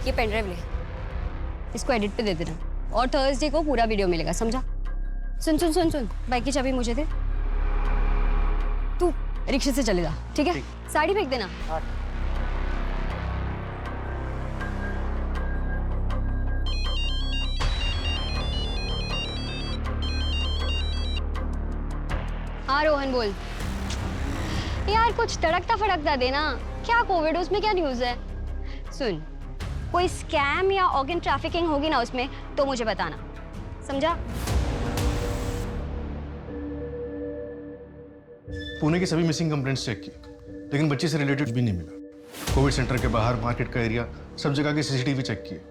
ये pen drive ले, इसको एडिट पे दे देना और थर्सडे को पूरा वीडियो मिलेगा, समझा? सुन सुन सुन सुन, बाइक की चाबी मुझे दे, तू रिक्शे से चले जा, ठीक है? साड़ी फेंक देना। हाँ रोहन बोल। यार कुछ तड़कता फड़कता देना। क्या कोविड, उसमें क्या न्यूज़ है? सुन, कोई स्कैम या ऑर्गन ट्रैफिकिंग होगी ना उसमें तो मुझे बताना, समझा? पुणे की सभी मिसिंग कंप्लेंट्स चेक की, लेकिन बच्ची से रिलेटेड भी नहीं मिला। कोविड सेंटर के बाहर, मार्केट का एरिया, सब जगह के सीसीटीवी चेक किए,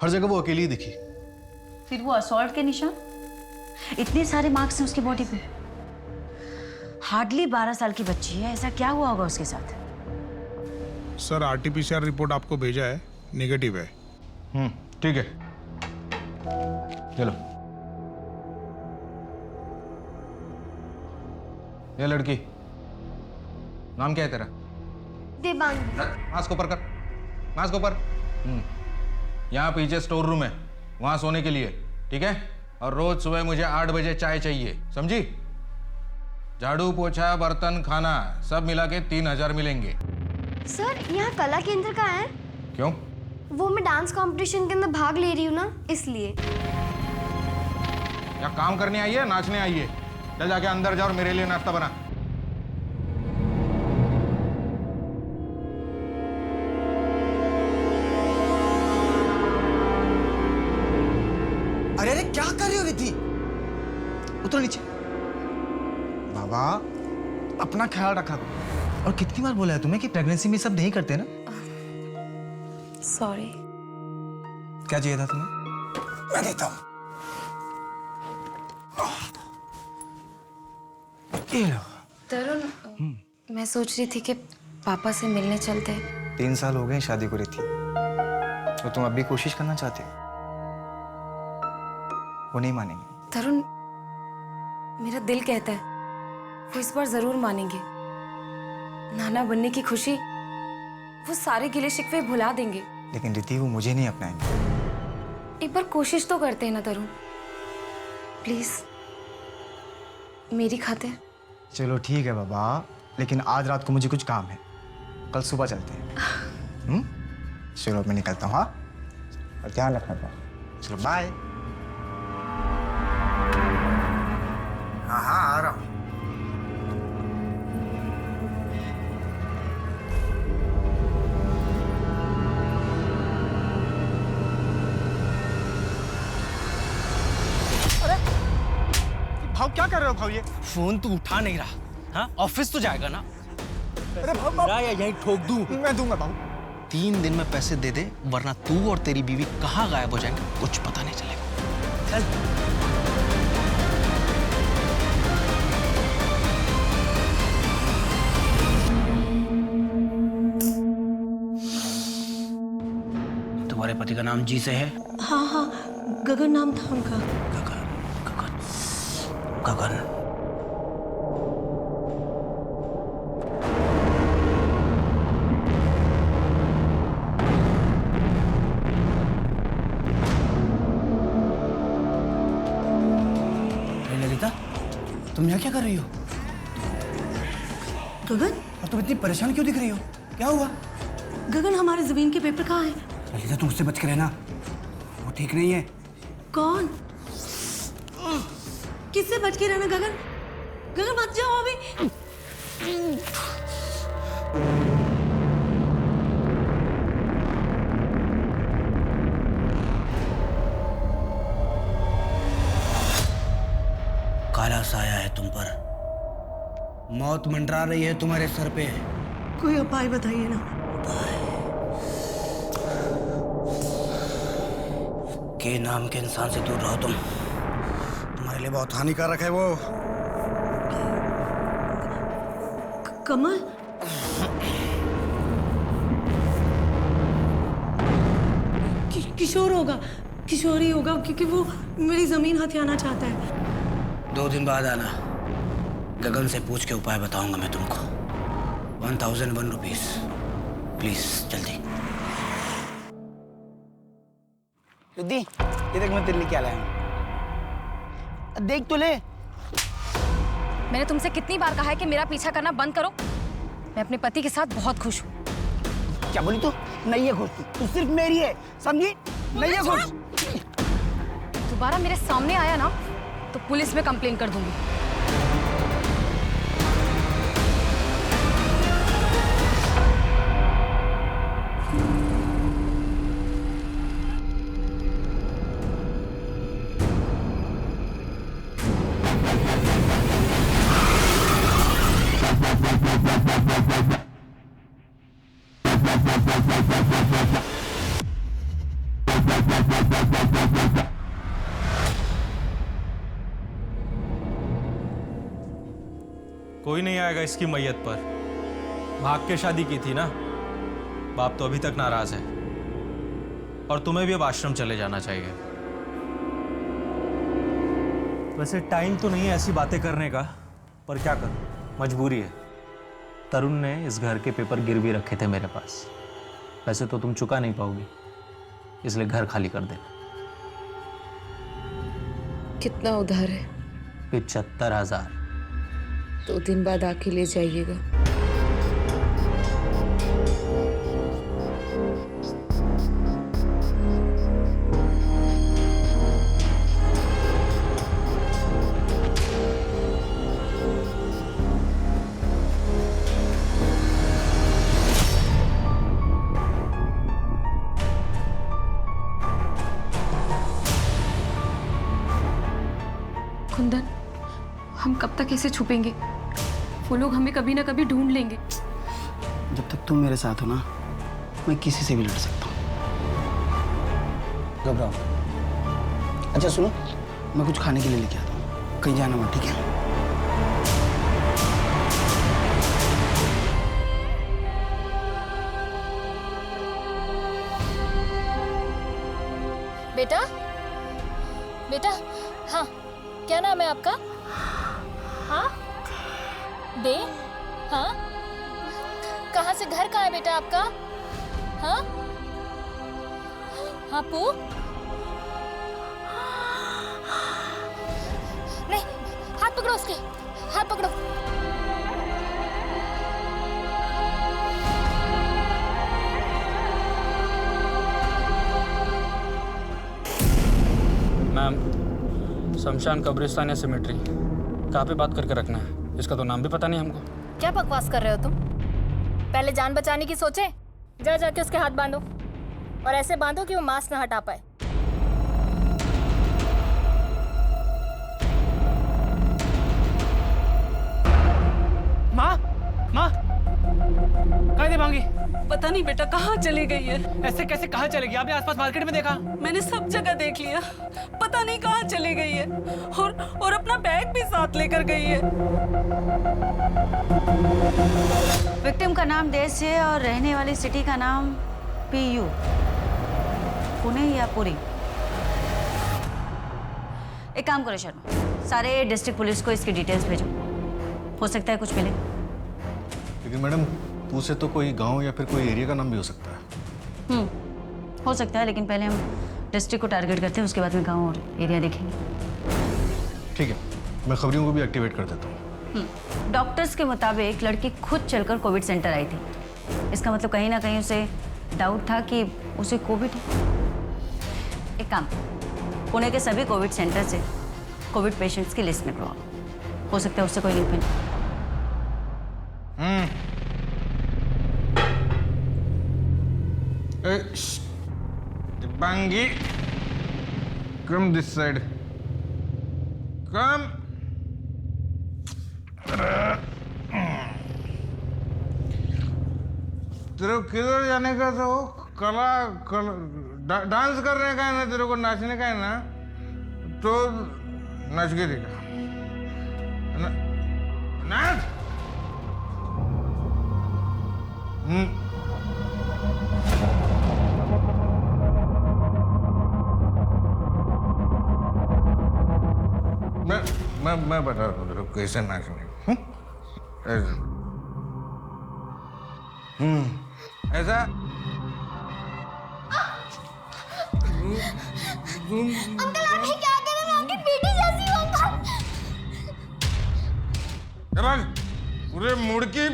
हर जगह वो अकेली ही दिखी। फिर वो असॉल्ट के निशान? इतने सारे मार्क्स हैं उसकी बॉडी पे। हार्डली 12 साल की बच्ची है, ऐसा क्या हुआ होगा उसके साथ? सर आरटीपीसीआर रिपोर्ट आपको भेजा है, नेगेटिव है। ठीक है, चलो। ये लड़की, नाम क्या है तेरा? देवांगी। मास्क ऊपर कर, मास्क ऊपर। यहाँ पीछे स्टोर रूम है, वहां सोने के लिए, ठीक है? और रोज सुबह मुझे 8 बजे चाय चाहिए, समझी? झाड़ू पोछा बर्तन खाना सब मिला के 3000 मिलेंगे। सर यहाँ कला केंद्र का है। क्यों? वो मैं डांस कंपटीशन के अंदर भाग ले रही हूँ ना, इसलिए। या काम करने आई है, नाचने आई है? चल जाके अंदर जा और मेरे लिए नाश्ता बना। अरे अरे क्या कर रही हो रिद्धि? उतरो नीचे। बाबा अपना ख्याल रखा करो। और कितनी बार बोला है तुम्हें कि प्रेगनेंसी में सब नहीं करते ना? सॉरी। क्या चाहिए था तुम्हें? मैं देता हूँ। ये लो। तरुण, मैं सोच रही थी कि पापा से मिलने चलते। 3 साल हो गए शादी को रिद्धि, तो तुम अब भी कोशिश करना चाहते हो? वो नहीं मानेंगे। तरुण, मेरा दिल कहता है वो इस बार जरूर मानेंगे। नाना बनने की खुशी, वो सारे गिले शिकवे भुला देंगे। लेकिन रिद्धि वो मुझे नहीं अपनाएंगे। एक बार कोशिश तो करते हैं ना तरुण, प्लीज मेरी खातिर। चलो ठीक है बाबा, लेकिन आज रात को मुझे कुछ काम है, कल सुबह चलते हैं। चलो मैं निकलता हूँ। हाँ, और ध्यान रखना था। चलो बाय। हाँ हाँ आ रहा हूँ। भाव क्या कर रहे हो भाव? ये फोन तू उठा नहीं रहा। हाँ, ऑफिस तो जाएगा ना? अरे भाव या यहीं ठोक दूं? मैं दूंगा भाव। 3 दिन में पैसे दे दे, वरना तू और तेरी बीवी कहाँ गायब हो जाएंगे कुछ पता नहीं चलेगा। चल। तुम्हारे पति का नाम जी से है? हाँ हाँ, गगन नाम था उनका। गगन, गगन, गगन। ललिता, तुम यहाँ क्या कर रही हो? गगन? और तुम इतनी परेशान क्यों दिख रही हो? क्या हुआ? गगन, हमारे जमीन के पेपर कहाँ हैं? ललिता तुम उससे बच के रहना, वो ठीक नहीं है। कौन? किससे बच के रहना गगन? गगन मत जाओ अभी। काला साया है तुम पर, मौत मंडरा रही है तुम्हारे सर पे। कोई उपाय बताइए ना। के नाम के इंसान से दूर रहो तुम, तुम्हारे लिए बहुत हानिकारक है वो। कमल? किशोर होगा, किशोर ही होगा, क्योंकि वो मेरी जमीन हथियाना चाहता है। 2 दिन बाद आना, गगन से पूछ के उपाय बताऊंगा मैं तुमको। 1001 रुपीज, प्लीज जल्दी। रिद्धि, ये देख मैं तेरे लिए क्या लाया हूँ। देख तो ले। मैंने तुमसे कितनी बार कहा है कि मेरा पीछा करना बंद करो। मैं अपने पति के साथ बहुत खुश हूँ। क्या बोली तू? नहीं है खुश तू सिर्फ मेरी है, समझी? नहीं है खुश। दोबारा मेरे सामने आया ना तो पुलिस में कंप्लेन कर दूंगी। कोई नहीं आएगा इसकी मैयत पर। भाग के शादी की थी ना। बाप तो अभी तक नाराज है। और तुम्हें भी अब आश्रम चले जाना चाहिए। वैसे टाइम तो नहीं है ऐसी बातें करने का, पर क्या करूं, मजबूरी है। तरुण ने इस घर के पेपर गिरवी रखे थे मेरे पास। वैसे तो तुम चुका नहीं पाओगी, इसलिए घर खाली कर देना। कितना उधार है? 75,000। 2 दिन बाद आके ले जाइएगा। कुंदन, हम कब तक ऐसे छुपेंगे? वो लोग हमें कभी ना कभी ढूंढ लेंगे। जब तक तुम मेरे साथ हो ना, मैं किसी से भी लड़ सकता हूँ। घबराओ। अच्छा सुनो, मैं कुछ खाने के लिए लेके आता हूँ, कहीं जाना मत, ठीक है? बेटा, बेटा, हाँ, क्या नाम है आपका? हाँ, दे, हाँ, कहाँ से, घर कहाँ है बेटा आपका? हाँ, हाँ पू, नहीं, हाथ पकड़ो उसके, हाथ पकड़ो। मैम, शमशान, कब्रिस्तान या सिमेट्री, कहाँ पे बात करके रखना है? इसका तो नाम भी पता नहीं हमको। क्या बकवास कर रहे हो तुम? पहले जान बचाने की सोचे। जा जाके उसके हाथ बांधो, और ऐसे बांधो कि वो मास्क ना हटा पाए। माँ, माँ, कहाँ थी भांगी? पता नहीं बेटा, कहाँ चली गई है। ऐसे कैसे कहाँ चलेगी? आपने आसपास मार्केट में देखा? मैंने सब जगह देख लिया, पता नहीं कहाँ चली गई है। और अपना बैग भी साथ लेकर गई है। विक्टिम का नाम देश है और रहने वाली सिटी का नाम PU, पुणे या पुरी। एक काम करो शर्मा, सारे डिस्ट्रिक्ट पुलिस को इसकी डिटेल्स भेजो, हो सकता है कुछ मिले। लेकिन मैडम, पू से तो कोई गांव या फिर कोई एरिया का नाम भी हो सकता है। हो सकता है, लेकिन पहले हम डिस्ट्रिक्ट को टारगेट करते हैं, उसके बाद में गांव और एरिया देखेंगे। ठीक है, मैं खबरियों को भी एक्टिवेट कर देता हूँ। डॉक्टर्स के मुताबिक लड़की खुद चलकर कोविड सेंटर आई थी। इसका मतलब कहीं ना कहीं उसे डाउट था कि उसे कोविड है। एक काम, पुणे के सभी कोविड सेंटर से कोविड पेशेंट्स की लिस्ट निकलवाओ, हो सकता है उससे कोई लिंक मिले। Bangi, come this side. Come. तेरे को किधर जाने का था? वो डांस करने का है ना, तेरे को नाचने का है ना, तो नाच के दिखा। नाच। मैं बता रहा हूँ तेरे को कैसे नाचने। ऐसा अंकल आप ये क्या कर रहे हैं? मैं आपकी बेटी जैसी हूँ अंकल। पूरे मुड़की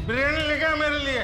बिरयानी लेके आ मेरे लिए।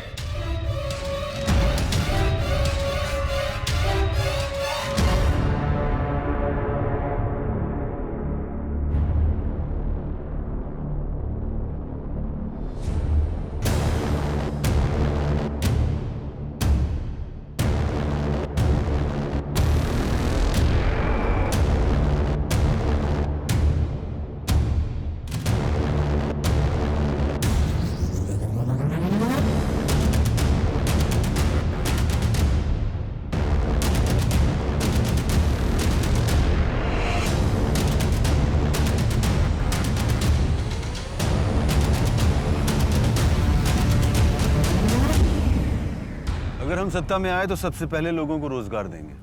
अगर हम सत्ता में आए तो सबसे पहले लोगों को रोजगार देंगे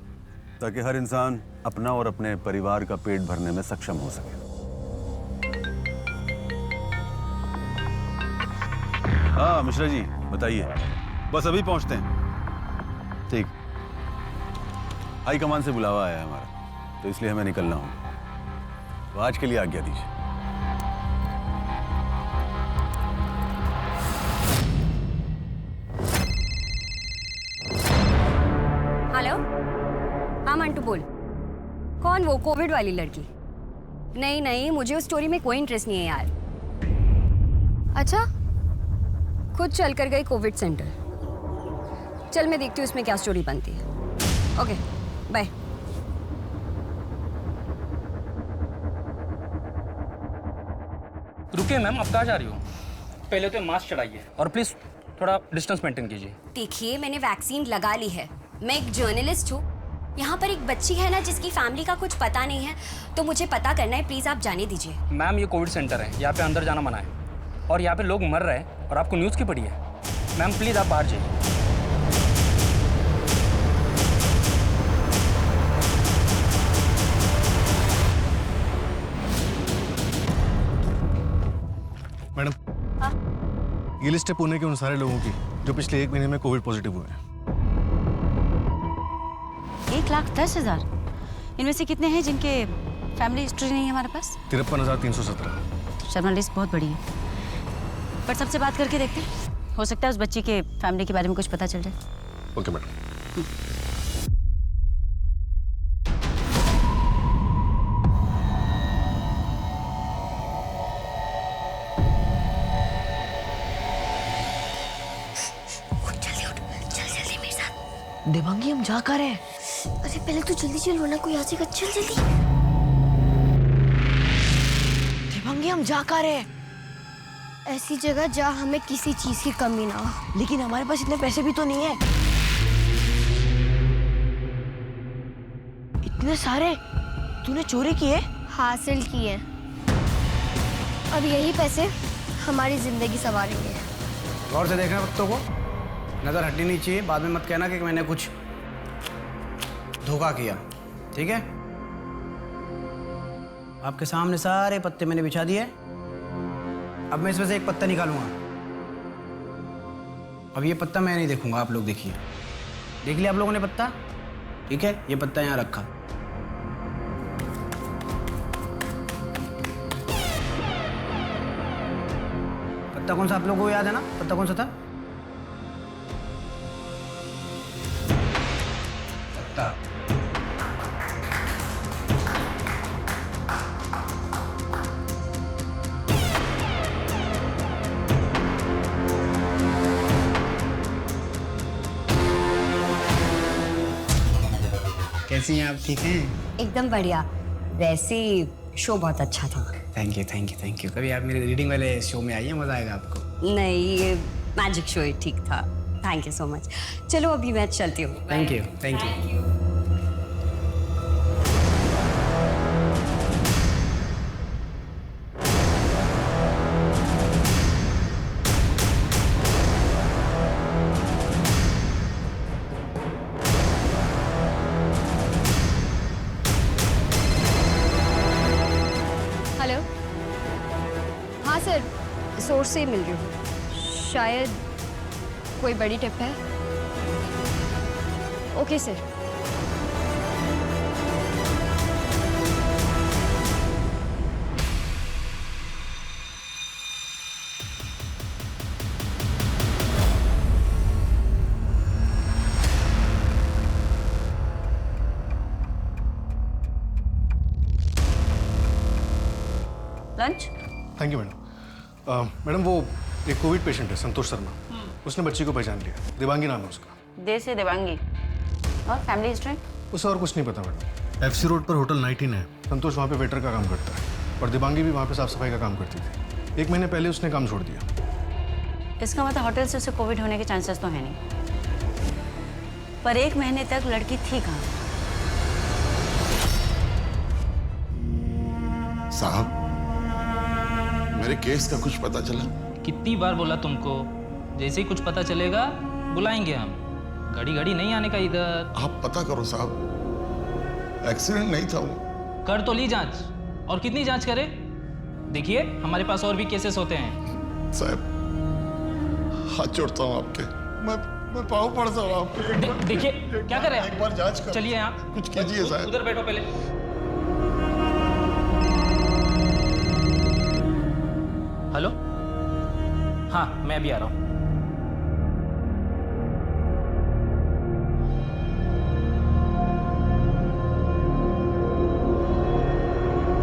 ताकि हर इंसान अपना और अपने परिवार का पेट भरने में सक्षम हो सके। हाँ मिश्रा जी बताइए। बस अभी पहुंचते हैं। ठीक। हाई कमान से बुलावा आया है हमारा, तो इसलिए हमें निकलना होगा। तो आज के लिए आज्ञा दीजिए। हेलो, हाँ मंटू बोल। कौन वो कोविड वाली लड़की? नहीं नहीं, मुझे उस स्टोरी में कोई इंटरेस्ट नहीं है यार। अच्छा, खुद चल कर गई कोविड सेंटर। चल मैं देखती हूँ उसमें क्या स्टोरी बनती है। Okay bye. रुकिए मैम, आप कहाँ जा रही हो? पहले तो मास्क चढ़ाइए और प्लीज थोड़ा डिस्टेंस मेंटेन कीजिए। देखिए मैंने वैक्सीन लगा ली है, मैं एक जर्नलिस्ट हूँ। यहाँ पर एक बच्ची है ना जिसकी फैमिली का कुछ पता नहीं है, तो मुझे पता करना है, प्लीज आप जाने दीजिए। मैम ये कोविड सेंटर है, यहाँ पे अंदर जाना मना है और यहाँ पे लोग मर रहे हैं और आपको न्यूज़ की पड़ी है। मैम प्लीज आप बाहर जाइए। मैडम, ये लिस्ट है पुणे के उन सारे लोगों की जो पिछले 1 महीने में कोविड पॉजिटिव हुए हैं। 1,10,000। इनमें से कितने हैं जिनके फैमिली हिस्ट्री नहीं है हमारे पास? 53,317। शर्मा लिस्ट बहुत बड़ी है, पर सबसे बात करके देखते हैं। हो सकता है उस बच्ची के फैमिली के बारे में कुछ पता चल जाए। Okay madam. देवांगी हम जा कर हैं। अरे पहले तो जल्दी चल वरना कोई आ जाएगा। चल जल्दी। देवांगी हम जा कर हैं। ऐसी जगह जहाँ हमें किसी चीज की कमी ना हो। लेकिन हमारे पास इतने पैसे भी तो नहीं है। इतने सारे तूने चोरी किए? हासिल किए। अब यही पैसे हमारी जिंदगी संवारेंगे। गौर से देखना वक्तों को, नजर हटनी नहीं चाहिए। बाद में मत कहना कि मैंने कुछ धोखा किया, ठीक है? आपके सामने सारे पत्ते मैंने बिछा दिए। अब मैं इसमें से एक पत्ता निकालूंगा। अब ये पत्ता मैं नहीं देखूंगा, आप लोग देखिए। देख लिया आप लोगों ने पत्ता? ठीक है, ये पत्ता यहाँ रखा। पत्ता कौन सा आप लोगों को याद है ना? पत्ता कौन सा था? कैसी हैं आप? ठीक हैं? एकदम बढ़िया। वैसे शो बहुत अच्छा था। Thank you thank you thank you. कभी आप मेरे रीडिंग वाले शो में आइए, मजा आएगा आपको। नहीं, ये मैजिक शो ही ठीक था। Thank you so much. चलो अभी मैं चलती हूँ। Thank you thank you. Hello, हाँ सर, सोर्स से ही मिल रही हूँ। शायद कोई बड़ी टिप है। Okay sir. Lunch? Thank you madam. Madam वो एक कोविड पेशेंट है संतोष शर्मा, उसने बच्ची को पहचान लिया, देवांगी नाम है उसका। देर से देवांगी। और फैमिली हिस्ट्री? उसे और कुछ नहीं पता मैडम। एफसी रोड पर होटल 19 है, संतोष वहाँ पे वेटर का काम करता है और देवांगी भी वहाँ पे साफ सफाई का काम करती थी। 1 महीने पहले उसने काम छोड़ दिया। इसका मतलब होटल से उसे कोविड होने के चांसेस तो है नहीं, पर 1 महीने तक लड़की थी कहाँ? साहब, मेरे केस का कुछ पता चला? कितनी बार बोला तुमको, जैसे ही कुछ पता चलेगा बुलाएंगे हम, घड़ी घड़ी नहीं आने का इधर। आप पता करो साहब, एक्सीडेंट नहीं था वो। कर तो ली जांच, और कितनी जांच करे? देखिए हमारे पास और भी केसेस होते हैं। साहब हाथ जोड़ता हूँ आपके, मैं पाँव पड़ता हूँ आपके। देखिए क्या कर रहे हैं? एक बार जांच कर, चलिए यहाँ कुछ कीजिए साहब। उधर बैठो पहले। हेलो, हाँ मैं अभी आ रहा हूँ।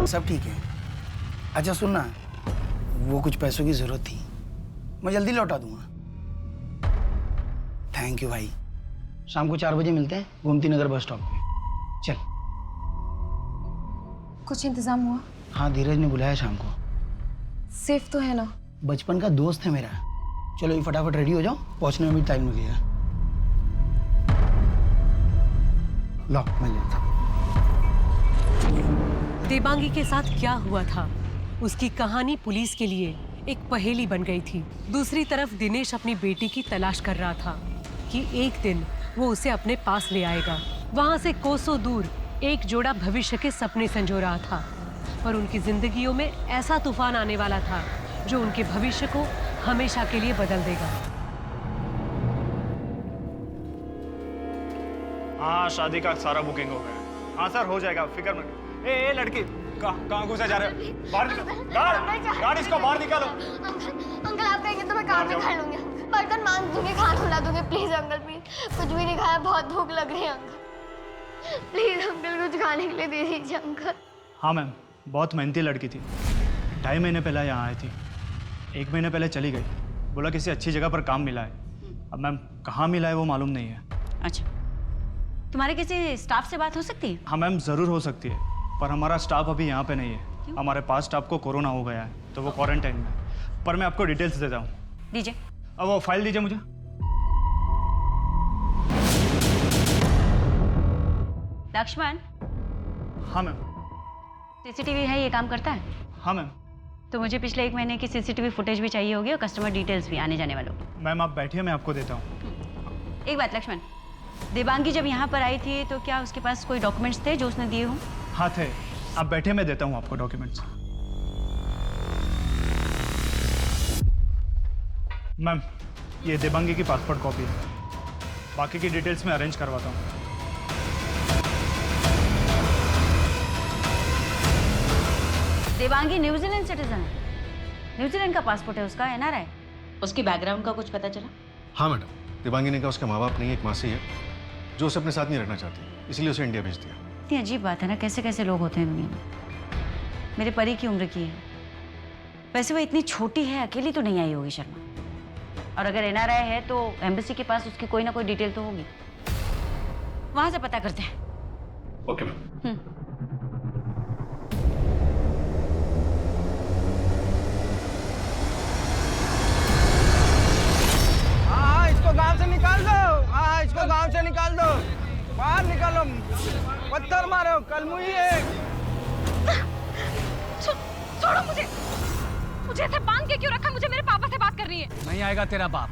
सब ठीक है। अच्छा सुनना, वो कुछ पैसों की जरूरत थी, मैं जल्दी लौटा दूंगा। थैंक यू भाई। शाम को 4 बजे मिलते हैं गोमती नगर बस स्टॉप पे। चल। कुछ इंतजाम हुआ? हाँ धीरज ने बुलाया शाम को। सेफ तो है ना? बचपन का दोस्त है मेरा। चलो ये फटाफट रेडी हो जाओ, पहुंचने में भी टाइम लगेगा। लो मैं लेता हूं। देवांगी के साथ क्या हुआ था, उसकी कहानी पुलिस के लिए एक पहेली बन गई थी। दूसरी तरफ दिनेश अपनी बेटी की तलाश कर रहा था कि एक दिन वो उसे अपने पास ले आएगा। वहां से कोसों दूर एक जोड़ा भविष्य के सपने संजो रहा था, पर उनकी जिंदगियों में ऐसा तूफान आने वाला था जो उनके भविष्य को हमेशा के लिए बदल देगा। हाँ शादी का सारा बुकिंग हो गया। हाँ सर हो जाएगा, फिक्र मत। ए लड़की कहाँ घुसे जा रहे हो? बाहर निकालो, गाड़ी इसको बाहर निकालो। अंकल आप कहेंगे तो मैं काम भी कर लूंगी, बर्तन मांज दूंगी, खाना खिला दूंगी। प्लीज अंकल प्लीज, कुछ भी नहीं खाया, बहुत भूख लग रही है अंकल। प्लीज अंकल कुछ खाने के लिए दे दीजिए अंकल। हाँ मैम, बहुत मेहनती लड़की थी। 2.5 महीने पहले यहाँ आई थी, 1 महीने पहले चली गई। बोला किसी अच्छी जगह पर काम मिला है। अब मैम कहाँ मिला है वो मालूम नहीं है। अच्छा, तुम्हारे किसी स्टाफ से बात हो सकती है? हाँ मैम ज़रूर हो सकती है, पर हमारा स्टाफ अभी यहाँ पे नहीं है। हमारे पास स्टाफ को कोरोना हो गया है तो वो क्वारंटाइन में है। पर मैं आपको डिटेल्स देता हूँ। दीजिए। अब वो फाइल दीजिए मुझे। लक्ष्मण। हाँ मैम। सीसीटीवी है, ये काम करता है? हाँ मैम। तो मुझे पिछले 1 महीने की सीसीटीवी फुटेज भी चाहिए होगी और कस्टमर डिटेल्स भी आने जाने वालों। मैम आप बैठिए, मैं आपको देता हूँ। एक बात लक्ष्मण, देवांगी जब यहाँ पर आई थी तो क्या उसके पास कोई डॉक्यूमेंट्स थे जो उसने दिए हों? हाँ थे, आप बैठे, मैं देता हूँ आपको डॉक्यूमेंट्स। मैम ये देवांगी की पासपोर्ट कॉपी है, बाकी की डिटेल्स मैं अरेंज करवाता हूँ। देवांगी न्यूजीलैंड सिटीजन है, न्यूजीलैंड का पासपोर्ट है उसका, एनआरआई। उसकी बैकग्राउंड का कुछ पता चला? हाँ मैडम, देवांगी ने कहा उसके माँ बाप नहीं, एक मासी है जो उसे अपने साथ नहीं रखना चाहती, इसलिए उसे इंडिया भेज दिया। इतनी अजीब बात है ना, कैसे कैसे लोग होते हैं दुनिया में। मेरे परी की उम्र की है, वैसे वो इतनी छोटी है, अकेली तो नहीं आई होगी शर्मा। और अगर एनआरआई है तो एम्बेसी के पास उसकी कोई ना कोई डिटेल तो होगी, वहां से पता करते हैं। Okay ma'am. इसको गांव से निकाल दो। हाँ इसको गांव से निकाल दो, बाहर निकालो, पत्थर मारो, कलमुही है। छोड़ो मुझे, मुझे ऐसे बांध के क्यों रखा? मुझे मेरे पापा से बात करनी है। नहीं आएगा तेरा बाप,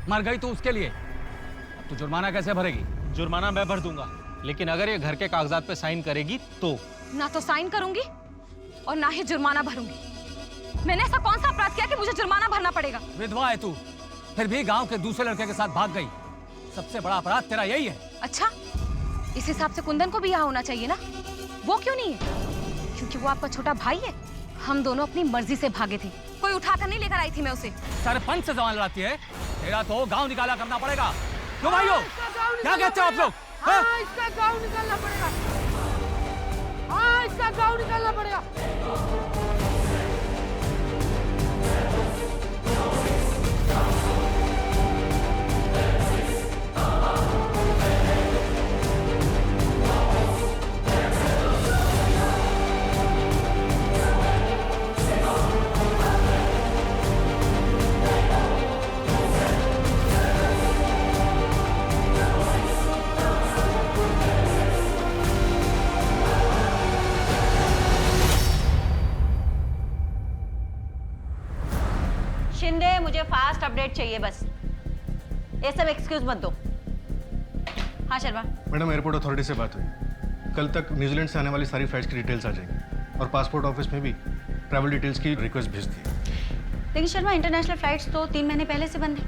मर गई तो उसके लिए। अब तू जुर्माना कैसे भरेगी? जुर्माना मैं भर दूंगा, लेकिन अगर ये घर के कागजात पे साइन करेगी तो। ना तो साइन करूंगी और ना ही जुर्माना भरूंगी। मैंने ऐसा कौन सा अपराध किया कि मुझे जुर्माना भरना पड़ेगा? विधवा है तू, फिर भी गांव के दूसरे लड़के के साथ भाग गई। सबसे बड़ा अपराध तेरा यही है। अच्छा इस हिसाब से कुंदन को भी यहाँ होना चाहिए ना। वो क्यों नहीं है? क्योंकि वो आपका छोटा भाई है। हम दोनों अपनी मर्जी से भागे थे, कोई उठाकर नहीं लेकर आई थी मैं उसे। सरपंच से जबान लड़ाती है, तेरा तो गांव निकाला करना पड़ेगा। क्यों भाइयों, क्या कहते हो आप लोग? हाँ, इसका गांव निकालना पड़ेगा। हाँ, इसका गांव निकालना पड़ेगा। शिंदे, मुझे फास्ट अपडेट चाहिए बस। ये सब एक्सक्यूज मत दो। हाँ शर्मा। मैडम, एयरपोर्ट अथॉरिटी से बात हुई। कल तक न्यूजीलैंड से आने वाली सारी फ्लाइट्स की डिटेल्स आ जाएंगी और पासपोर्ट ऑफिस में भी ट्रैवल डिटेल्स की रिक्वेस्ट भेज दी। लेकिन शर्मा, इंटरनेशनल फ्लाइट्स तो 3 महीने पहले से बंद है।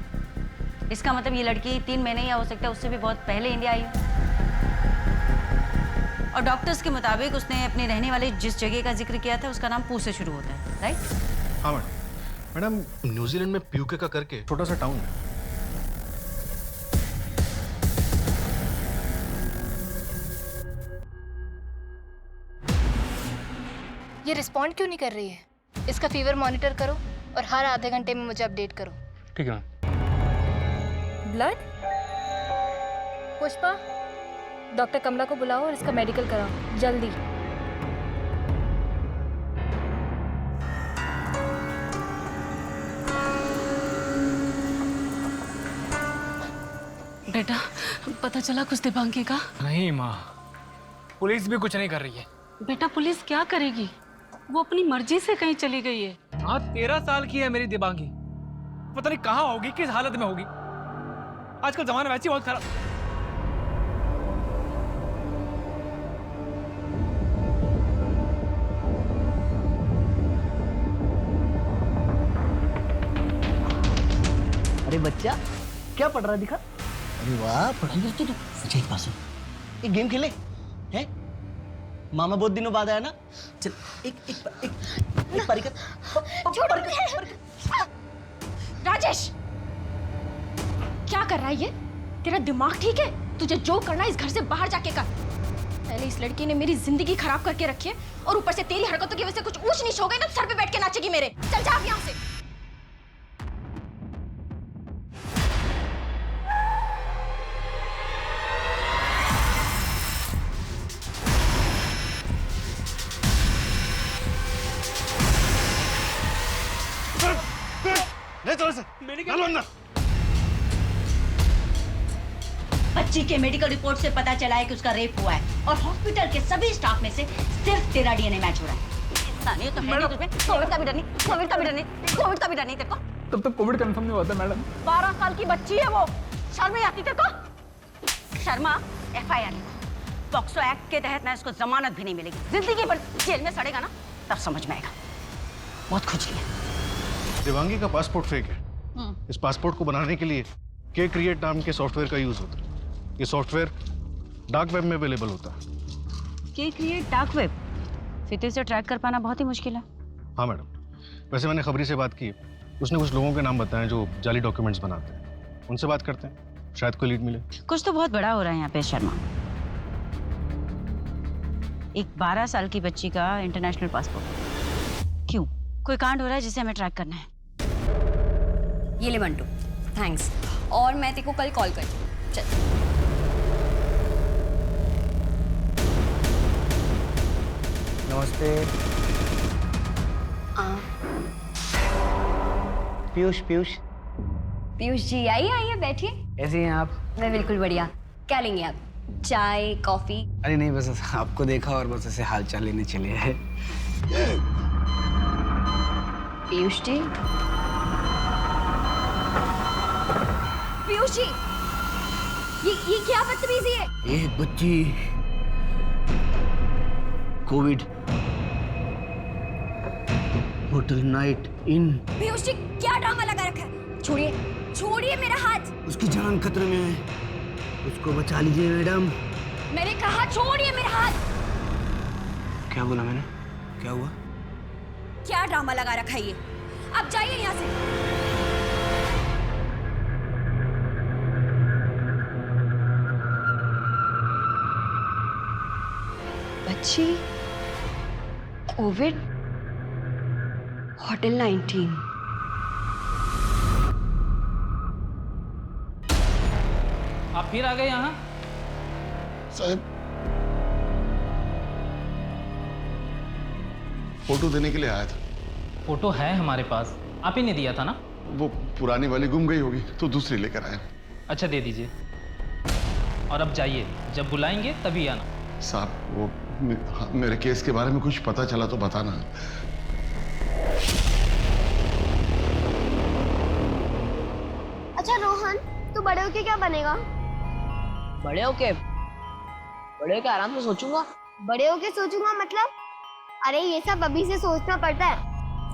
इसका मतलब ये लड़की 3 महीने या हो सकता है उससे भी बहुत पहले इंडिया आई हो। और डॉक्टर्स के मुताबिक उसने अपनी रहने वाली जिस जगह का जिक्र किया था उसका नाम पू से शुरू होता है, राइट? हाँ मैडम, न्यूजीलैंड में प्यूके का करके छोटा सा टाउन है। ये रिस्पॉन्ड क्यों नहीं कर रही है? इसका फीवर मॉनिटर करो और हर आधे घंटे में मुझे अपडेट करो। ठीक है। ब्लड? पुष्पा, डॉक्टर कमला को बुलाओ और इसका मेडिकल कराओ जल्दी। बेटा, पता चला कुछ दिबांगी का? नहीं माँ, पुलिस भी कुछ नहीं कर रही है। बेटा, पुलिस क्या करेगी? वो अपनी मर्जी से कहीं चली गई है। हाँ, 13 साल की है मेरी दिबांगी। पता नहीं कहाँ होगी, किस हालत में होगी। आजकल जमाना वैसे ही बहुत खराब। अरे बच्चा, क्या पढ़ रहा है दिखा? अरे वाह, पढ़ाई करते तो। अच्छा एक बात सुन, एक गेम खेले हैं? मामा बहुत दिनों बाद आया ना। चल एक पारी कर। राजेश, क्या कर रहा है ये? तेरा दिमाग ठीक है? तुझे जो करना है इस घर से बाहर जाके कर। पहले इस लड़की ने मेरी जिंदगी खराब करके रखी है और ऊपर से तेरी हरकतों की वजह से कुछ ऊंच नीच हो गई ना, सर पे बैठ के नाचेगी मेरे। चल जा यहाँ से। बच्ची के मेडिकल रिपोर्ट से पता चला है कि उसका रेप हुआ है और हॉस्पिटल के सभी स्टाफ में से सिर्फ तेरा डीएनए मैच हो रहा है। इंसानियत तो है नहीं तुझमें। कोविड का भी डर नहीं, कोविड का भी डर नहीं, कोविड का भी डर नहीं तेरे को। तब तक कोविड कंफर्म नहीं होता मैडम। 12 साल की बच्ची है वो। शर्म नहीं आती तेरे को? शर्मा, FIR पॉक्सो एक्ट के तहत ना इसको जमानत भी नहीं मिलेगी। जिंदगी भर जेल में सड़ेगा ना, तब समझ में आएगा। बहुत खुजली है। दिबांगी का पासपोर्ट फेक है। इस पासपोर्ट को बनाने के लिए K-Create नाम के सॉफ्टवेयर का यूज होता है। ये सॉफ्टवेयर डार्क वेब में अवेलेबल होता है। K-Create dark web? फिर तो इसे ट्रैक कर पाना बहुत ही मुश्किल है। हाँ मैडम, वैसे मैंने खबरी से बात की। उसने कुछ लोगों के नाम बताए जो जाली डॉक्यूमेंट्स बनाते हैं। उनसे बात करते हैं, शायद कोई लीड मिले। कुछ तो बहुत बड़ा हो रहा है यहाँ पे शर्मा। एक 12 साल की बच्ची का इंटरनेशनल पासपोर्ट। क्यों? कोई कांड हो रहा है जिसे हमें ट्रैक करना है। ये ले मंटू, थैंक्स। और मैं तेरे को कल कॉल करती हूँ। चल। नमस्ते। पीयूष पीयूष जी, आइए बैठिए। कैसी हैं आप? मैं बिल्कुल बढ़िया। क्या लेंगे आप? चाय, कॉफी? अरे नहीं, बस आपको देखा और बस ऐसे हाल चाल लेने चले हैं। पीयूष जी, पीयूष जी, ये क्या बदतमीजी है? एक बच्ची covid hotel night in. Piyush ji, क्या ड्रामा लगा रखा है? छोड़िए मेरा हाथ। उसकी जान खतरे में है, उसको बचा लीजिए मैडम। मैंने कहा छोड़िए मेरा हाथ। क्या बोला मैंने? क्या हुआ? क्या ड्रामा लगा रखा है ये? अब जाइए यहाँ से। बच्ची, कोविड, होटल 19। आप फिर आ गए यहाँ? साहब, फोटो देने के लिए आया था। फोटो है हमारे पास, आप ही ने दिया था ना? वो पुरानी वाली गुम गई होगी तो दूसरी लेकर आया। अच्छा दे दीजिए। और अब जाइए, जब बुलाएंगे तभी आना। साहब वो मेरे केस के बारे में कुछ पता चला तो बताना। अच्छा रोहन, तू बड़े होके क्या बनेगा? बड़े होके आराम से सोचूंगा। बड़े होके सोचूंगा मतलब? अरे ये सब अभी से सोचना पड़ता है।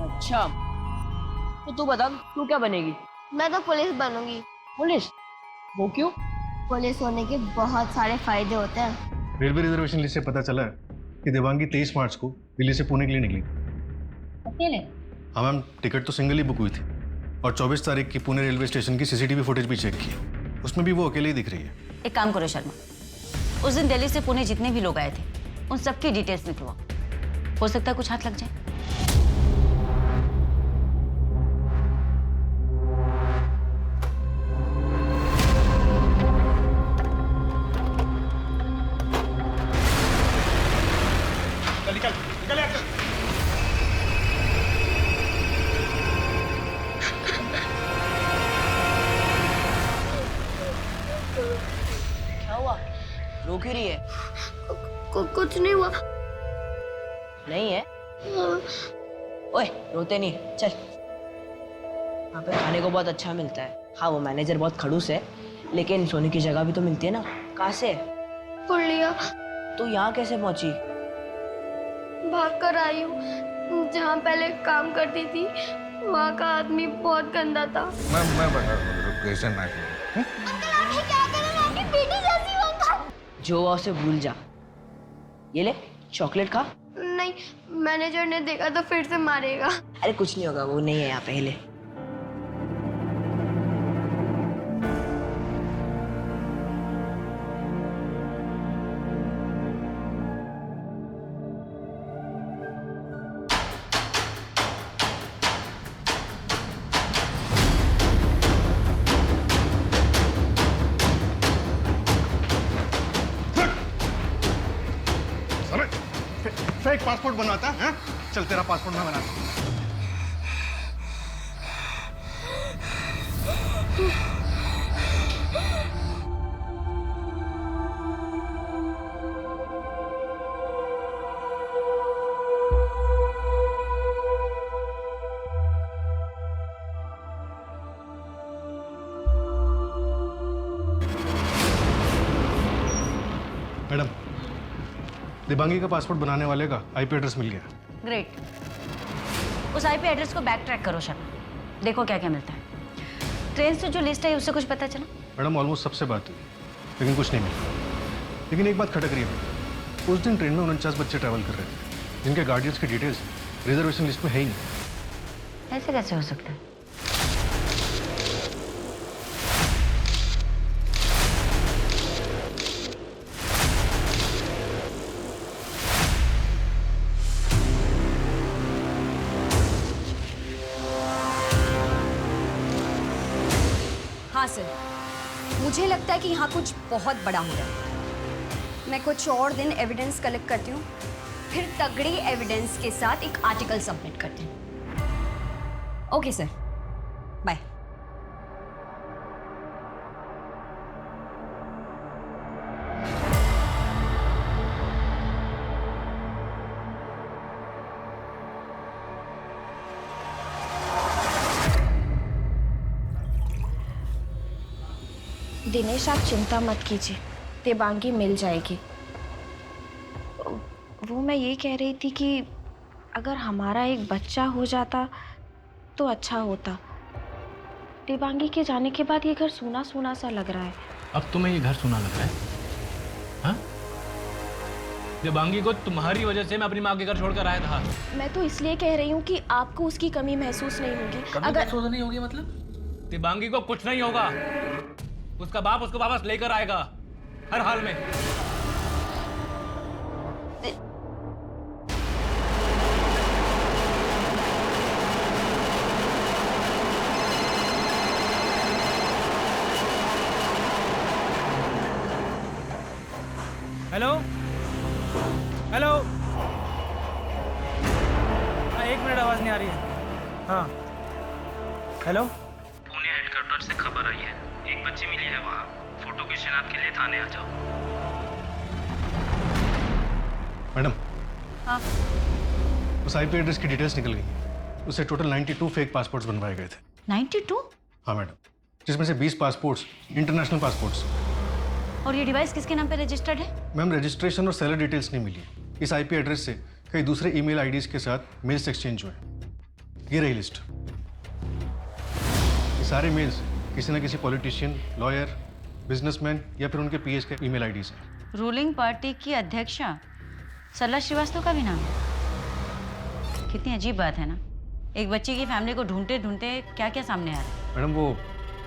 अच्छा, तो तू बता, तू क्या बनेगी? मैं तो पुलिस बनूंगी। पुलिस? वो क्यों? पुलिस होने के बहुत सारे फायदे होते हैं। रेलवे रिजर्वेशन लिस्ट से पता चला है कि देवांगी 23 मार्च को दिल्ली से पुणे के लिए निकली। अकेले? हाँ मैम, टिकट तो सिंगल ही बुक हुई थी और 24 तारीख की पुणे रेलवे स्टेशन की सीसीटीवी फुटेज भी चेक की, उसमें भी वो अकेले ही दिख रही है। एक काम करो शर्मा, उस दिन दिल्ली से पुणे जितने भी लोग आए थे उन सबकी डिटेल्स निकलवाओ, हो सकता है कुछ हाथ लग जाए। निकल निकल यहाँ से। क्या हुआ? रो क्यों रही है? कुछ नहीं हुआ। नहीं है? ओए रोते नहीं, चल। यहाँ पे खाने को बहुत अच्छा मिलता है। हाँ वो मैनेजर बहुत खड़ूस है, लेकिन सोने की जगह भी तो मिलती है ना। कहाँ से? पुरलिया। तू यहाँ कैसे पहुंची? भाग कर आई हूँ। जहाँ पहले काम करती थी वहाँ का आदमी बहुत गंदा था। मैं बता लोकेशन ना अंकल आप ये क्या कर रहे हैं? आपकी बेटी जैसी हो अंकल। जो हुआ उसे भूल जा। ये ले चॉकलेट खा। नहीं, मैनेजर ने देखा तो फिर से मारेगा। अरे कुछ नहीं होगा, वो नहीं है यहाँ पे। ले फेक पासपोर्ट बनवाता है? चल तेरा पासपोर्ट मैं बनाता हूँ। मैडम, दिबांगी का पासपोर्ट बनाने वाले का आईपी एड्रेस मिल गया। ग्रेट, उस आईपी एड्रेस को बैक ट्रैक करो शर्मा, देखो क्या क्या मिलता है। ट्रेन से जो लिस्ट है उससे कुछ पता चला? मैडम ऑलमोस्ट सबसे बात हुई लेकिन कुछ नहीं मिला। लेकिन एक बात खटक रही है, उस दिन ट्रेन में 49 बच्चे ट्रैवल कर रहे थे जिनके गार्डियंस की डिटेल्स रिजर्वेशन लिस्ट में है ही नहीं। ऐसे कैसे हो सकता है? हाँ सर, मुझे लगता है कि यहाँ कुछ बहुत बड़ा हो रहा है। मैं कुछ और दिन एविडेंस कलेक्ट करती हूँ, फिर तगड़ी एविडेंस के साथ एक आर्टिकल सबमिट करती हूँ। Okay sir, bye. दिनेश आप चिंता मत कीजिए, देवांगी मिल जाएगी। वो मैं ये कह रही थी कि अगर हमारा एक बच्चा हो जाता तो अच्छा होता। देवांगी के जाने के बाद ये घर सूना सूना सा लग रहा है। अब तुम्हें ये घर सुना लग रहा है? हाँ? देवांगी को तुम्हारी वजह से मैं अपनी माँ के घर छोड़कर आया था। मैं तो इसलिए कह रही हूँ कि आपको उसकी कमी महसूस नहीं होगी। अगर महसूस नहीं होगी मतलब? देवांगी को कुछ नहीं होगा, उसका बाप उसको वापस लेकर आएगा हर हाल में। हेलो हेलो, हाँ 1 मिनट, आवाज नहीं आ रही है। हाँ हेलो, पुणे हेडक्वार्टर से खबर आई है, एक बच्ची मिली है वहाँ। फोटो की शिनाख्त के लिए थाने आ जाओ। मैडम, हाँ उस आईपी एड्रेस की डिटेल्स निकल गई। उससे टोटल 92 फेक पासपोर्ट्स बनवाए गए थे। 92? हाँ मैडम, जिसमें से 20 पासपोर्ट्स इंटरनेशनल पासपोर्ट्स। और ये डिवाइस किसके नाम पे रजिस्टर्ड है? मैम, रजिस्ट्रेशन और सेलर डिटेल्स नहीं मिली। इस आईपी एड्रेस से कई दूसरे ईमेल आईडीज के साथ मेल्स एक्सचेंज हुए। ये रही लिस्ट। ये सारे मेल्स किसी न किसी पॉलिटिशियन, लॉयर, बिजनेसमैन या फिर उनके पीएस के ईमेल आईडीज हैं। रूलिंग पार्टी की अध्यक्षा सरला श्रीवास्तव का भी नाम है। कितनी अजीब बात है ना, एक बच्चे की फैमिली को ढूंढते ढूंढते क्या क्या सामने आ रहा है। मैडम, वो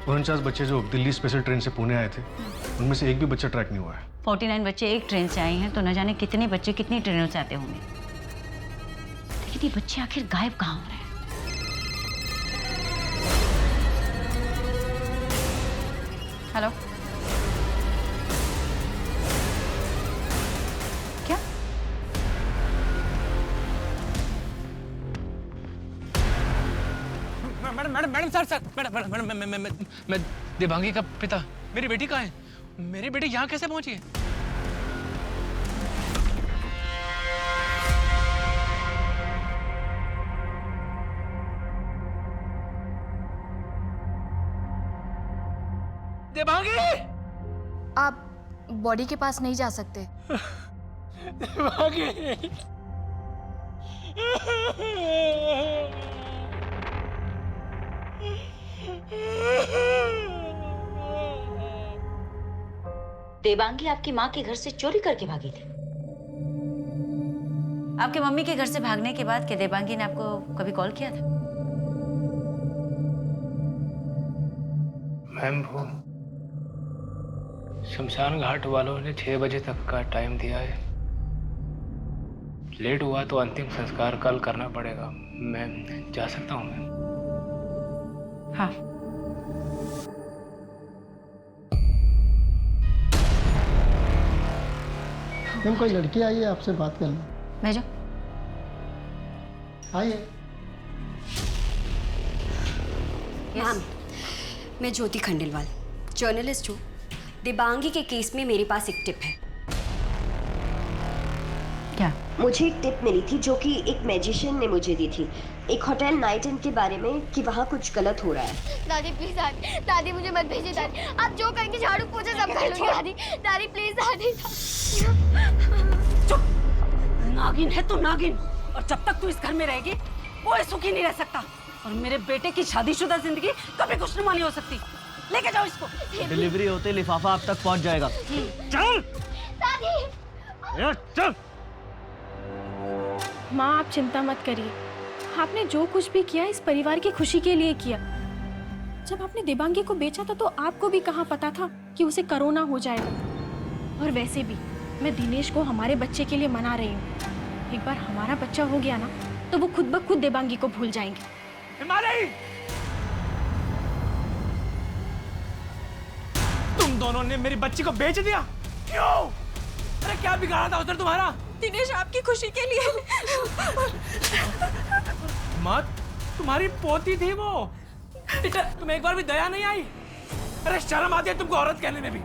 49 बच्चे जो दिल्ली स्पेशल ट्रेन से पुणे आए थे, उनमें से एक भी बच्चा ट्रैक नहीं हुआ है। 49 बच्चे एक ट्रेन से आए हैं, तो न जाने कितने बच्चे कितनी ट्रेनों से आते होंगे। लेकिन ये बच्चे आखिर गायब कहाँ हो रहे हैं? हेलो, क्या? Madam madam madam sir sir madam madam madam मैं देवांगी का पिता। मेरी बेटी कहाँ है? मेरी बेटी यहाँ कैसे पहुंची है? देवांगी! आप बॉडी के पास नहीं जा सकते। देवांगी! देवांगी आपकी माँ के घर से चोरी करके भागी थी। आपके मम्मी के घर से भागने के बाद क्या देवांगी ने आपको कभी कॉल किया था? मैम, वो शमशान घाट वालों ने 6 बजे तक का टाइम दिया है। लेट हुआ तो अंतिम संस्कार कल करना पड़ेगा। मैं जा सकता हूँ मैम? हाँ। मैम, कोई लड़की आई है आपसे बात करना। भेजो। आइए। मैम, मैं ज्योति खंडेलवाल, जर्नलिस्ट हूँ। देवांगी के केस में मेरे पास एक टिप है। क्या? मुझे एक टिप मिली थी जो कि एक मैजिशियन ने मुझे दी थी, एक होटल नाइट इन के बारे में, कि वहाँ कुछ गलत हो रहा है। दादी प्लीज, दादी दादी मुझे मत भेजिए दादी। आप जो कहेंगे झाड़ू पोछा सब कर लूंगी दादी। दादी प्लीज दादी। चुप! नागिन है तू, नागिन। और जब तक तू इस घर में रहेगी कोई सुखी नहीं रह सकता। और मेरे बेटे की शादीशुदा जिंदगी कभी खुशनुमा नहीं हो सकती। लेके जाओ इसको। डिलीवरी होते लिफाफा आप तक पहुंच जाएगा। चल दादी। चल। माँ, आप चिंता मत करिए। आपने जो कुछ भी किया इस परिवार की खुशी के लिए किया। जब आपने देवांगी को बेचा था तो आपको भी कहाँ पता था कि उसे कोरोना हो जाएगा। और वैसे भी मैं दिनेश को हमारे बच्चे के लिए मना रही हूँ। एक बार हमारा बच्चा हो गया ना तो वो खुद ब खुद देवांगी को भूल जाएंगे। तुम दोनों ने मेरी बच्ची को बेच दिया? क्यों? अरे क्या बिगाड़ा था उधर तुम्हारा? दिनेश, आपकी खुशी के लिए। माँ, तुम्हारी पोती थी वो। तुम्हें एक बार भी दया नहीं आई? अरे शर्म आती है तुमको औरत कहने में भी।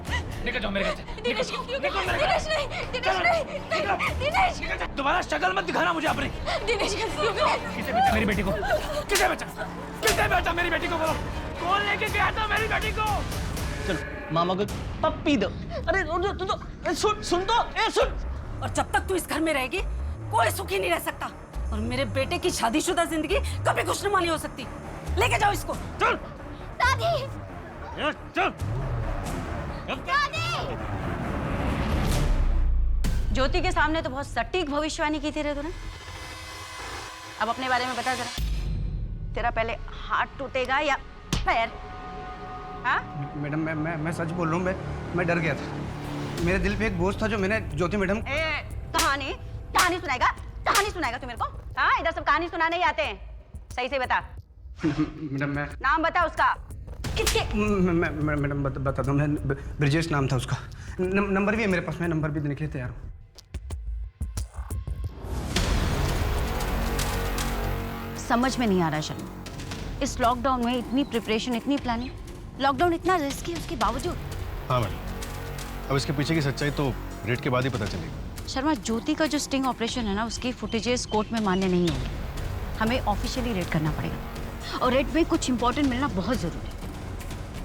निकल जाओ मेरे घर से। दिनेश, दिनेश नहीं, दिनेश नहीं, दिनेश। दोबारा शक्ल मत दिखाना मुझे अपनी। दिनेश, किसे बेचा मेरी बेटी को? किसे बेचा? किसे बेचा मेरी बेटी को? बोलो, कौन लेके गया था मेरी बेटी को? चलो मामा को पप्पी दो। अरे सुन तो, सुन। और जब तक तू इस घर में रहेगी कोई सुखी नहीं रह सकता। और मेरे बेटे की शादीशुदा जिंदगी कभी खुशनुमा नहीं हो सकती। लेके जाओ इसको। चल। दादी। चल। दादी। ज्योति के सामने तो बहुत सटीक भविष्यवाणी की थी रे तूने। अब अपने बारे में बता जरा, तेरा पहले हाथ टूटेगा या पैर? हाँ? मैडम मैं सच बोल रहा हूँ, मैं डर गया था। मेरे दिल पे एक बोझ था जो मैंने ज्योति मैडम। कहानी सुनाएगा? कहानी सुनाएगा तू मेरे को? हाँ, इधर सब कहानी सुनाने ही आते हैं। सही से बता। मैडम मैं नाम बता उसका। किसके? मैडम बता दो, मैं ब्रिजेश नाम था उसका। नंबर भी है मेरे पास, मैं नंबर भी देने के लिए तैयार हूँ। समझ में नहीं आ रहा शर्मा, इस लॉकडाउन में इतनी प्रिपरेशन, इतनी प्लानिंग, लॉकडाउन इतना रिस्की है उसके बावजूद। हाँ मैडम, अब इसके पीछे की सच्चाई तो रेड के बाद ही पता चलेगी। शर्मा, ज्योति का जो स्टिंग ऑपरेशन है ना, उसकी फुटेजेस कोर्ट में मान्य नहीं होंगे। हमें ऑफिशियली रेड करना पड़ेगा और रेड में कुछ इंपॉर्टेंट मिलना बहुत जरूरी है।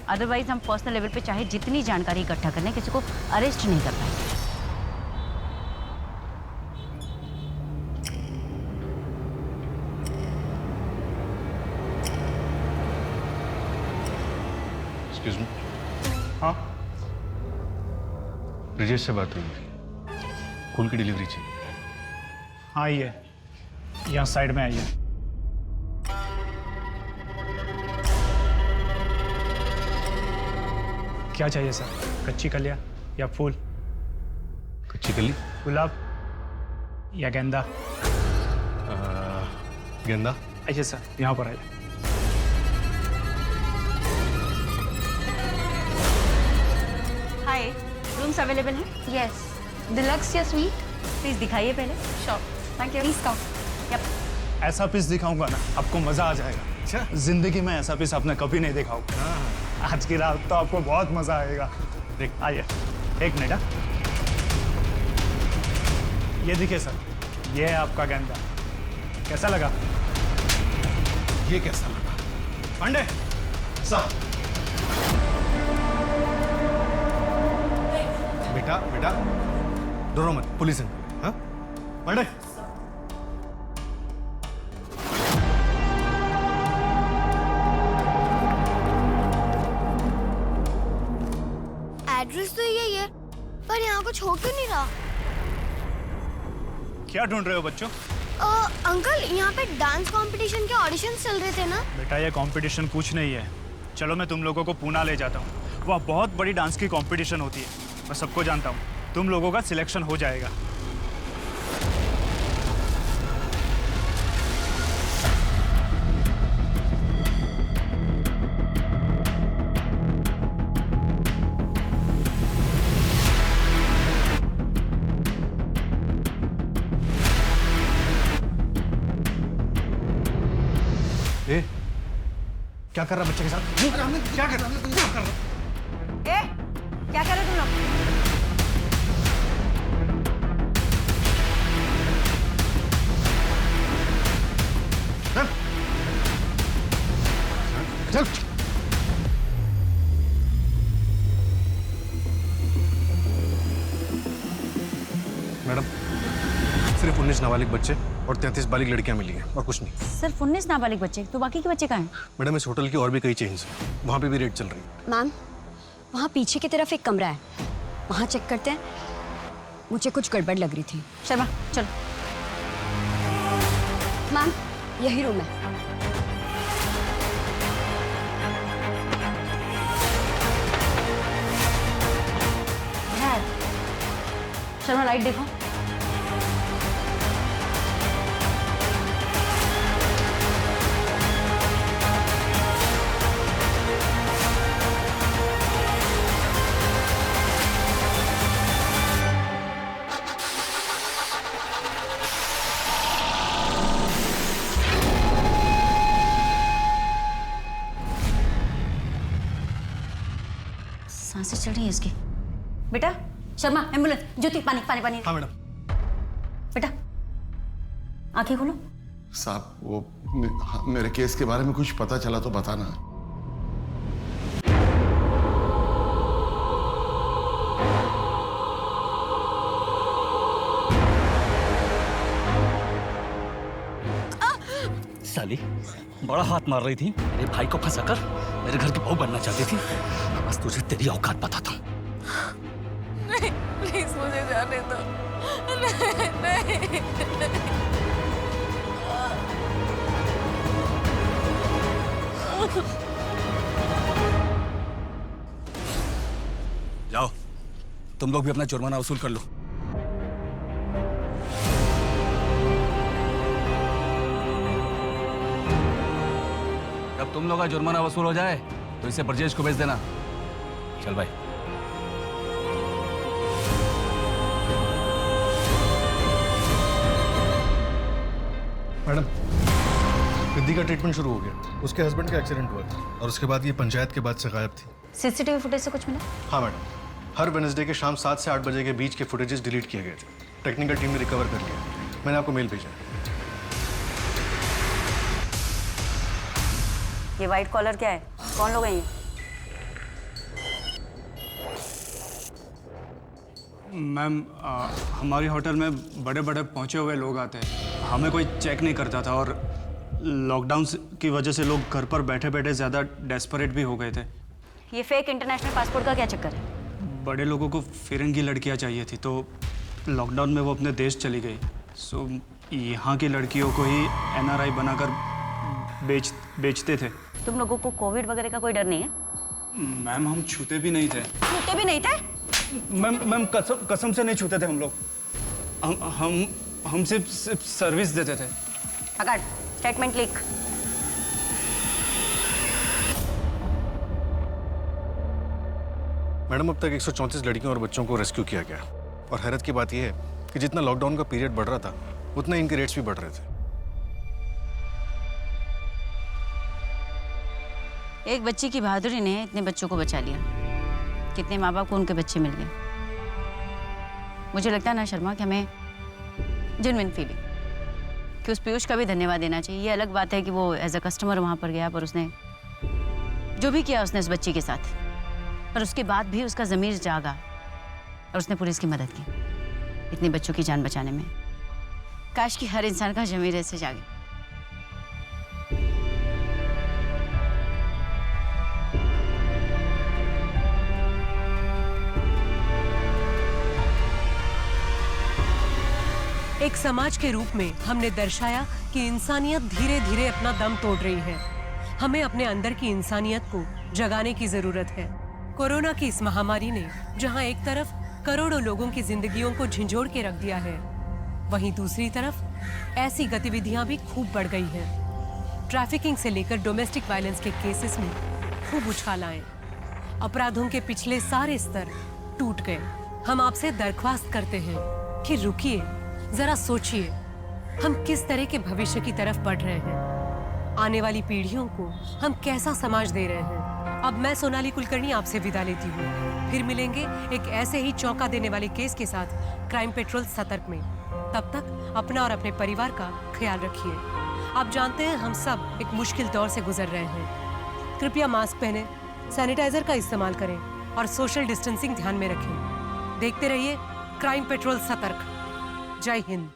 अदरवाइज हम पर्सनल लेवल पे चाहे जितनी जानकारी इकट्ठा कर लें, किसी को अरेस्ट नहीं कर पाएंगे। Excuse me. हाँ, ब्रिजेश से बात हुई है, फूल की डिलीवरी चाहिए। हाँ आइए, यहाँ साइड में आइए। क्या चाहिए सर, कच्ची कलियाँ या फूल? कच्ची कली, गुलाब या गेंदा? गेंदा। आइए सर, यहाँ पर आइए। हाय, रूम्स अवेलेबल हैं? यस। डिलक्स या स्वीट? प्लीज दिखाइए पहले। Sure, thank you. Please come. Yup. ऐसा पीस दिखाऊंगा ना, आपको मजा आ जाएगा। जिंदगी में ऐसा पीस आपने कभी नहीं देखा होगा। आज की रात तो आपको बहुत मजा आएगा। आइए, एक मिनट। ये देखिए सर, ये है आपका गेंदा। कैसा लगा? ये कैसा लगा? पांडे सर। बेटा डरो मत, पुलिस है। हाँ पांडे। एड्रेस तो यही है, पर यहाँ कुछ हो क्यों नहीं रहा? क्या ढूंढ रहे हो बच्चों? अंकल, यहाँ पे डांस कंपटीशन के ऑडिशंस चल रहे थे ना? बेटा ये कंपटीशन कुछ नहीं है। चलो मैं तुम लोगों को पूना ले जाता हूँ। वहाँ बहुत बड़ी डांस की कंपटीशन होती है, मैं सबको जानता हूँ। तुम लोगों का सिलेक्शन हो जाएगा। ए, क्या कर रहा बच्चे के साथ? क्या कर रहा? ए, क्या कर रहे तुम लोग? चल। मैडम, सिर्फ 19 नाबालिग बच्चे और 33 बालिग लड़कियां मिली हैं और कुछ नहीं। सिर्फ 19 नाबालिग बच्चे? तो बाकी के बच्चे कहाँ हैं? मैडम, इस होटल की और भी कई चेन्स हैं, वहाँ पे भी रेड चल रही है। मैम, वहाँ पीछे की तरफ एक कमरा है, वहाँ चेक करते हैं। मुझे कुछ गड़बड़ लग रही थी। शर्मा चलो। मैम, यही रूम है। शर्मा लाइट देखो। सांसें चल रही है इसकी। बेटा शर्मा, एम्बुलेंस। ज्योति, पानी पानी पानी। हाँ मैडम। बेटा आंखें खोलो। साहब, वो मेरे केस के बारे में कुछ पता चला तो बताना। साली बड़ा हाथ मार रही थी, मेरे भाई को फंसाकर मेरे घर की बहू बनना चाहती थी। बस तुझे तेरी औकात बताता हूँ। नहीं, प्लीज मुझे जाने दो। नहीं, नहीं। जाओ, तुम लोग भी अपना जुर्माना वसूल कर लो। जब तुम लोग का जुर्माना वसूल हो जाए तो इसे ब्रजेश को भेज देना। चल भाई। मैडम, रिद्धि का ट्रीटमेंट शुरू हो गया। उसके हस्बैंड का एक्सीडेंट हुआ था और उसके बाद ये पंचायत के बाद से गायब थी। सीसीटीवी फुटेज से कुछ मिला? हाँ मैडम, हर वेडनेसडे के शाम 7 से 8 बजे के बीच के फुटेजेस डिलीट किए गए थे। टेक्निकल टीम ने रिकवर कर लिया। मैंने आपको मेल भेजा। ये वाइट कॉलर क्या है? कौन लोग हैं ये? मैम, हमारी होटल में बड़े बड़े पहुंचे हुए लोग आते हैं। हमें कोई चेक नहीं करता था और लॉकडाउन की वजह से लोग घर पर बैठे बैठे ज़्यादा डेस्परेट भी हो गए थे। ये फेक इंटरनेशनल पासपोर्ट का क्या चक्कर है? बड़े लोगों को फिरंगी लड़कियां चाहिए थी तो लॉकडाउन में वो अपने देश चली गई। सो यहाँ की लड़कियों को ही NRI बनाकर बेचते थे। तुम लोगों को कोविड वगैरह का कोई डर नहीं है? मैम, हम छूते भी नहीं थे। छूते भी नहीं थे? मैम कसम से नहीं छूते थे हम लोग। हम सिर्फ सर्विस देते थे। हगाड़, स्टेटमेंट लिख। मैडम, अब तक 134 लड़कियों और बच्चों को रेस्क्यू किया गया और हैरत की बात यह है कि जितना लॉकडाउन का पीरियड बढ़ रहा था उतना इनके रेट्स भी बढ़ रहे थे। एक बच्ची की बहादुरी ने इतने बच्चों को बचा लिया। कितने माँ बाप को उनके बच्चे मिल गए। मुझे लगता है ना शर्मा कि हमें जेन्युइन फीलिंग कि उस पीयूष का भी धन्यवाद देना चाहिए। ये अलग बात है कि वो एज अ कस्टमर वहाँ पर गया, पर उसने जो भी किया उसने उस बच्ची के साथ, पर उसके बाद भी उसका ज़मीर जागा और उसने पुलिस की मदद की इतने बच्चों की जान बचाने में। काश कि हर इंसान का ज़मीर ऐसे जागे। एक समाज के रूप में हमने दर्शाया कि इंसानियत धीरे धीरे अपना दम तोड़ रही है। हमें अपने अंदर की इंसानियत को जगाने की जरूरत है। कोरोना की इस महामारी ने जहां एक तरफ करोड़ों लोगों की जिंदगियों को झंझोड़ के रख दिया है, वहीं दूसरी तरफ ऐसी गतिविधियां भी खूब बढ़ गई हैं। ट्रैफिकिंग से लेकर डोमेस्टिक वायलेंस के केसेस में खूब उछाल आए। अपराधों के पिछले सारे स्तर टूट गए। हम आपसे दरख्वास्त करते हैं कि रुकिए, जरा सोचिए हम किस तरह के भविष्य की तरफ बढ़ रहे हैं। आने वाली पीढ़ियों को हम कैसा समाज दे रहे हैं। अब मैं सोनाली कुलकर्णी आपसे विदा लेती हूँ। फिर मिलेंगे एक ऐसे ही चौंका देने वाले केस के साथ क्राइम पेट्रोल सतर्क में। तब तक अपना और अपने परिवार का ख्याल रखिए। आप जानते हैं हम सब एक मुश्किल दौर से गुजर रहे हैं। कृपया मास्क पहने, सैनिटाइजर का इस्तेमाल करें और सोशल डिस्टेंसिंग ध्यान में रखें। देखते रहिए क्राइम पेट्रोल सतर्क। जय हिंद।